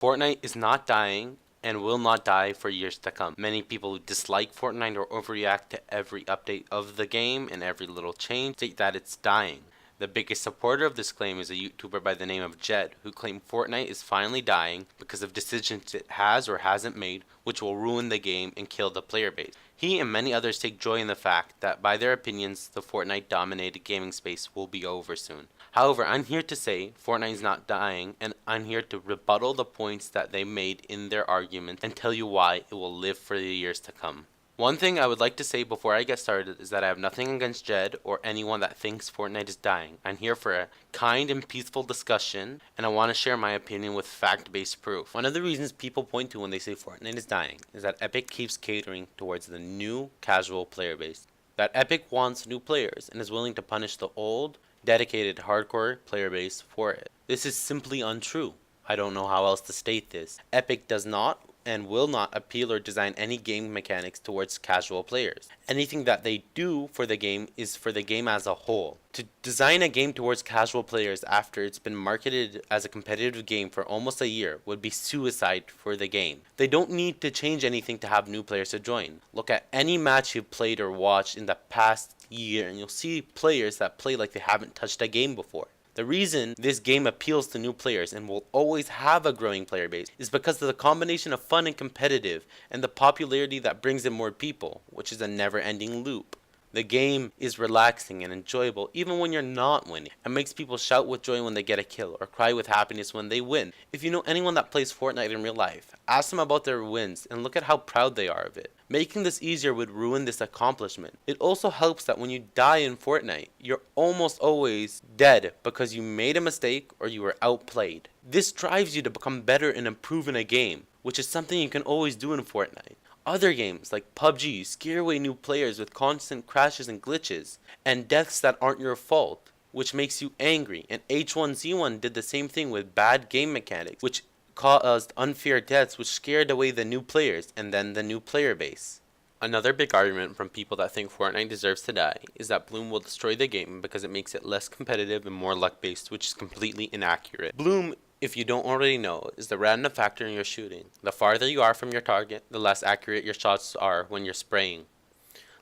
Fortnite is not dying and will not die for years to come. Many people who dislike Fortnite or overreact to every update of the game and every little change state that it's dying. The biggest supporter of this claim is a YouTuber by the name of Jed, who claimed Fortnite is finally dying because of decisions it has or hasn't made, which will ruin the game and kill the player base. He and many others take joy in the fact that, by their opinions, the Fortnite-dominated gaming space will be over soon. However, I'm here to say Fortnite is not dying, and I'm here to rebuttal the points that they made in their argument and tell you why it will live for the years to come. One thing I would like to say before I get started is that I have nothing against Jed or anyone that thinks Fortnite is dying. I'm here for a kind and peaceful discussion, and I want to share my opinion with fact-based proof. One of the reasons people point to when they say Fortnite is dying is that Epic keeps catering towards the new casual player base. That Epic wants new players and is willing to punish the old, dedicated hardcore player base for it. This is simply untrue. I don't know how else to state this. Epic does not and will not appeal or design any game mechanics towards casual players. Anything that they do for the game is for the game as a whole. To design a game towards casual players after it's been marketed as a competitive game for almost a year would be suicide for the game. They don't need to change anything to have new players to join. Look at any match you've played or watched in the past year and you'll see players that play like they haven't touched a game before. The reason this game appeals to new players and will always have a growing player base is because of the combination of fun and competitive and the popularity that brings in more people, which is a never-ending loop. The game is relaxing and enjoyable even when you're not winning, and makes people shout with joy when they get a kill or cry with happiness when they win. If you know anyone that plays Fortnite in real life, ask them about their wins and look at how proud they are of it. Making this easier would ruin this accomplishment. It also helps that when you die in Fortnite, you're almost always dead because you made a mistake or you were outplayed. This drives you to become better and improve in a game, which is something you can always do in Fortnite. Other games like PUBG scare away new players with constant crashes and glitches, and deaths that aren't your fault, which makes you angry, and H1Z1 did the same thing with bad game mechanics, which caused unfair deaths which scared away the new players and then the new player base. Another big argument from people that think Fortnite deserves to die is that Bloom will destroy the game because it makes it less competitive and more luck-based, which is completely inaccurate. Bloom, if you don't already know, is the random factor in your shooting. The farther you are from your target, the less accurate your shots are when you're spraying.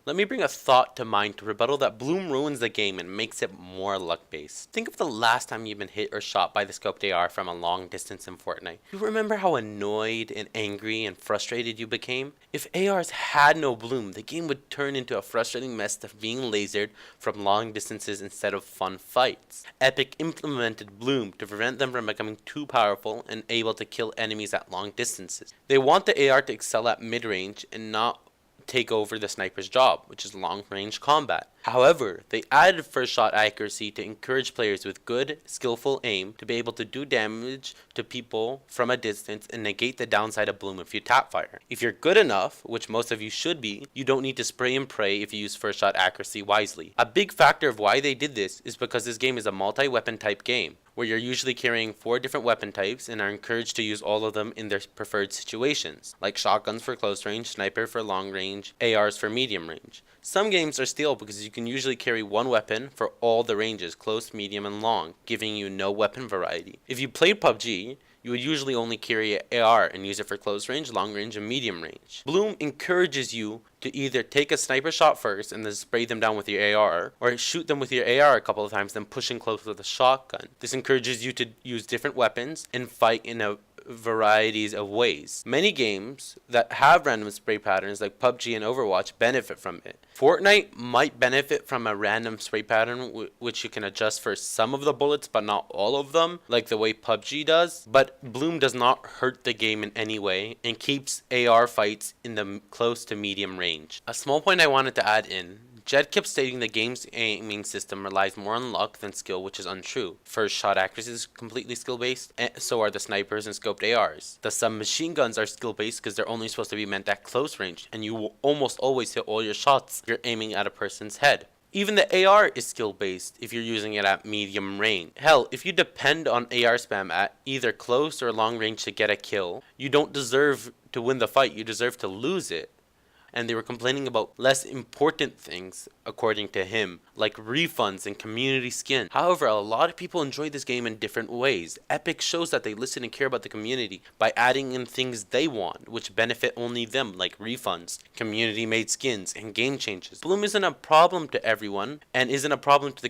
Let me bring a thought to mind to rebuttal that Bloom ruins the game and makes it more luck-based. Think of the last time you've been hit or shot by the scoped AR from a long distance in Fortnite. You remember how annoyed and angry and frustrated you became? If ARs had no Bloom, the game would turn into a frustrating mess of being lasered from long distances instead of fun fights. Epic implemented Bloom to prevent them from becoming too powerful and able to kill enemies at long distances. They want the AR to excel at mid-range and not take over the sniper's job, which is long-range combat. However, they added first shot accuracy to encourage players with good, skillful aim to be able to do damage to people from a distance and negate the downside of Bloom if you tap fire. If you're good enough, which most of you should be, you don't need to spray and pray if you use first shot accuracy wisely. A big factor of why they did this is because this game is a multi-weapon type game, where you're usually carrying 4 different weapon types and are encouraged to use all of them in their preferred situations, like shotguns for close range, sniper for long range, ARs for medium range. Some games are stale because you can usually carry one weapon for all the ranges, close, medium, and long, giving you no weapon variety. If you played PUBG, you would usually only carry an AR and use it for close range, long range, and medium range. Bloom encourages you to either take a sniper shot first and then spray them down with your AR, or shoot them with your AR a couple of times, then push in close with a shotgun. This encourages you to use different weapons and fight in a varieties of ways. Many games that have random spray patterns like PUBG and Overwatch benefit from it. Fortnite might benefit from a random spray pattern which you can adjust for some of the bullets but not all of them, like the way PUBG does, but Bloom does not hurt the game in any way and keeps AR fights in the close to medium range. A small point I wanted to add in: Jed kept stating the game's aiming system relies more on luck than skill, which is untrue. First shot accuracy is completely skill-based, and so are the snipers and scoped ARs. The submachine guns are skill-based because they're only supposed to be meant at close range, and you will almost always hit all your shots if you're aiming at a person's head. Even the AR is skill-based if you're using it at medium range. Hell, if you depend on AR spam at either close or long range to get a kill, you don't deserve to win the fight, you deserve to lose it. and they were complaining about less important things, according to him, like refunds and community skin. However, a lot of people enjoy this game in different ways. Epic shows that they listen and care about the community by adding in things they want, which benefit only them, like refunds, community-made skins, and game changes. Bloom isn't a problem to everyone, and isn't a problem to the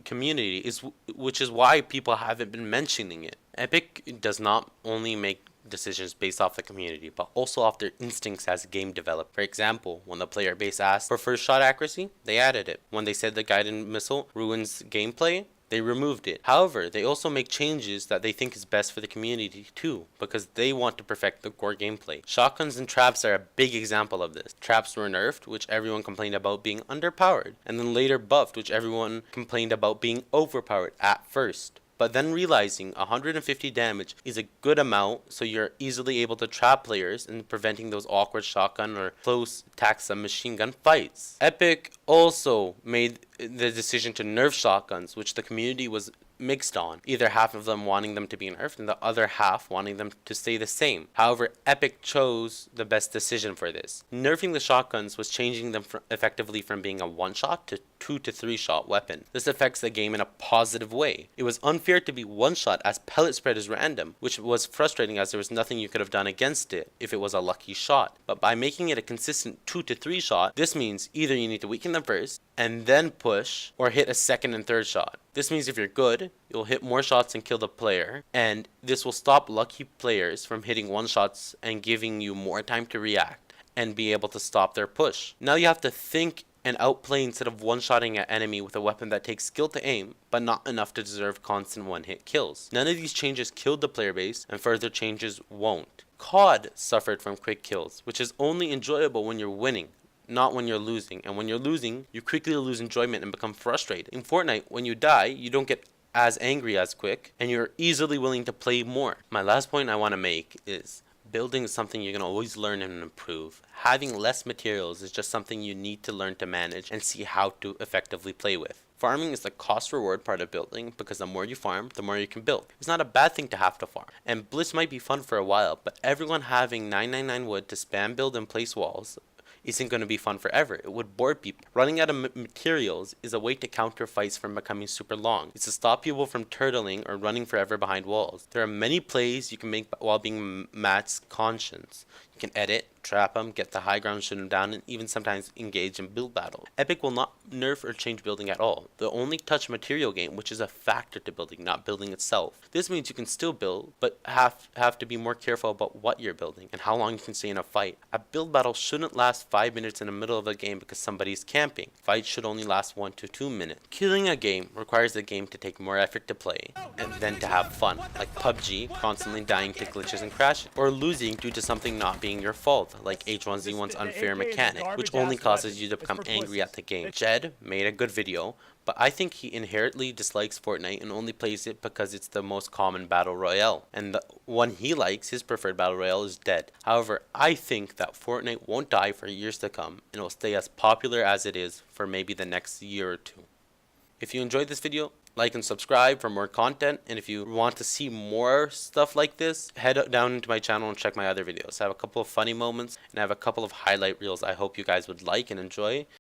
community, which is why people haven't been mentioning it. Epic does not only make decisions based off the community, but also off their instincts as a game developer. For example, when the player base asked for first shot accuracy, they added it. When they said the guided missile ruins gameplay, they removed it. However, they also make changes that they think is best for the community too, because they want to perfect the core gameplay. Shotguns and traps are a big example of this. Traps were nerfed, which everyone complained about being underpowered, and then later buffed, which everyone complained about being overpowered at first. But then realizing 150 damage is a good amount, so you're easily able to trap players and preventing those awkward shotgun or close attacks and machine gun fights. Epic also made the decision to nerf shotguns, which the community was mixed on, either half of them wanting them to be nerfed and the other half wanting them to stay the same. However, Epic chose the best decision for this. Nerfing the shotguns was changing them effectively from being a one-shot to 2 to 3 shot weapon. This affects the game in a positive way. It was unfair to be one shot as pellet spread is random, which was frustrating as there was nothing you could have done against it if it was a lucky shot. But by making it a consistent 2 to 3 shot, this means either you need to weaken them first and then push, or hit a second and third shot. This means if you're good, you'll hit more shots and kill the player, and this will stop lucky players from hitting one shots and giving you more time to react and be able to stop their push. Now you have to think and outplay instead of one-shotting an enemy with a weapon that takes skill to aim, but not enough to deserve constant one-hit kills. None of these changes killed the player base, and further changes won't. COD suffered from quick kills, which is only enjoyable when you're winning, not when you're losing. And when you're losing, you quickly lose enjoyment and become frustrated. In Fortnite, when you die, you don't get as angry as quick, and you're easily willing to play more. My last point I want to make is building is something you can always learn and improve. Having less materials is just something you need to learn to manage and see how to effectively play with. Farming is the cost reward part of building, because the more you farm, the more you can build. It's not a bad thing to have to farm, and Blitz might be fun for a while, but everyone having 999 wood to spam build and place walls isn't going to be fun forever. It would bore people. Running out of materials is a way to counter fights from becoming super long. It's to stop people from turtling or running forever behind walls. There are many plays you can make while being Matt's conscience. You can edit, trap him, get the high ground, shoot him down, and even sometimes engage in build battle. Epic will not nerf or change building at all. They'll only touch material game, which is a factor to building, not building itself. This means you can still build, but have to be more careful about what you're building and how long you can stay in a fight. A build battle shouldn't last 5 minutes in the middle of a game because somebody's camping. Fights should only last 1 to 2 minutes. Killing a game requires the game to take more effort to play and then to have fun, like PUBG, constantly dying to glitches and crashes, or losing due to something not being your fault, like H1Z1's unfair mechanic, which only causes you to become angry at the game. Jed made a good video, but I think he inherently dislikes Fortnite and only plays it because it's the most common battle royale, and the one he likes, his preferred battle royale, is Dead. However, I think that Fortnite won't die for years to come, and it will stay as popular as it is for maybe the next year or two. If you enjoyed this video, like and subscribe for more content, and if you want to see more stuff like this, head down into my channel and check my other videos. I have a couple of funny moments, and I have a couple of highlight reels I hope you guys would like and enjoy.